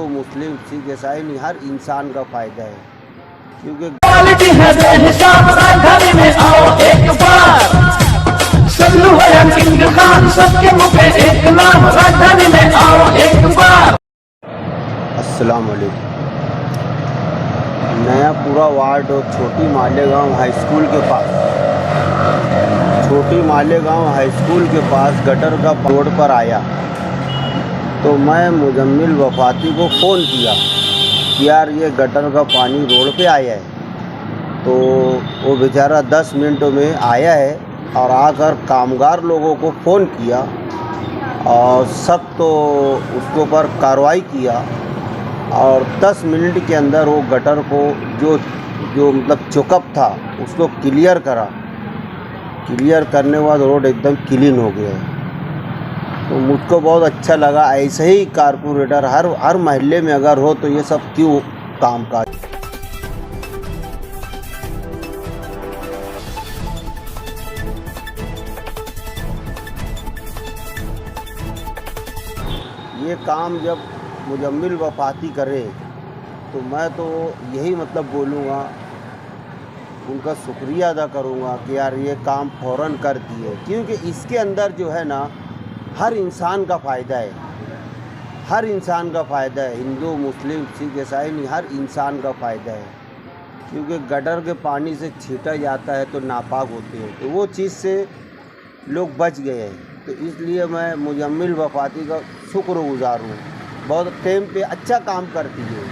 हिंदू, मुस्लिम, सिख, ईसाई नहीं, हर इंसान का फ़ायदा है, क्योंकि क्वालिटी है बेहिसाब, राजधानी में आओ एक बार। सल्लू है किंग खान, सबके मुंह पे एक नाम, राजधानी में आओ एक बार। अस्सलाम वालेकुम। नया पूरा वार्ड और छोटी मालेगांव हाई स्कूल के पास, छोटी मालेगांव हाई स्कूल के पास गटर का रोड पर आया तो मैं मुजम्मिल वफाती को फ़ोन किया कि यार ये गटर का पानी रोड पे आया है। तो वो बेचारा 10 मिनट में आया है और आकर कामगार लोगों को फ़ोन किया और सख्त तो उसके ऊपर कार्रवाई किया और 10 मिनट के अंदर वो गटर को जो मतलब चुकअप था उसको क्लियर करा। क्लियर करने के बाद रोड एकदम क्लीन हो गया है। तो मुझको बहुत अच्छा लगा। ऐसे ही कारपोरेटर हर महल्ले में अगर हो तो ये सब क्यों काम काज। ये काम जब मुजम्मिल वफाती करे तो मैं तो यही मतलब बोलूँगा, उनका शुक्रिया अदा करूँगा कि यार ये काम फ़ौरन कर दिए, क्योंकि इसके अंदर जो है ना हर इंसान का फ़ायदा है, हर इंसान का फ़ायदा है। हिंदू, मुस्लिम, सिख, ईसाई नहीं, हर इंसान का फ़ायदा है, क्योंकि गटर के पानी से छीटा जाता है तो नापाक होते हैं, तो वो चीज़ से लोग बच गए हैं। तो इसलिए मैं मुजम्मिल वफाती का शुक्रगुज़ार हूँ। बहुत टाइम पे अच्छा काम करती है।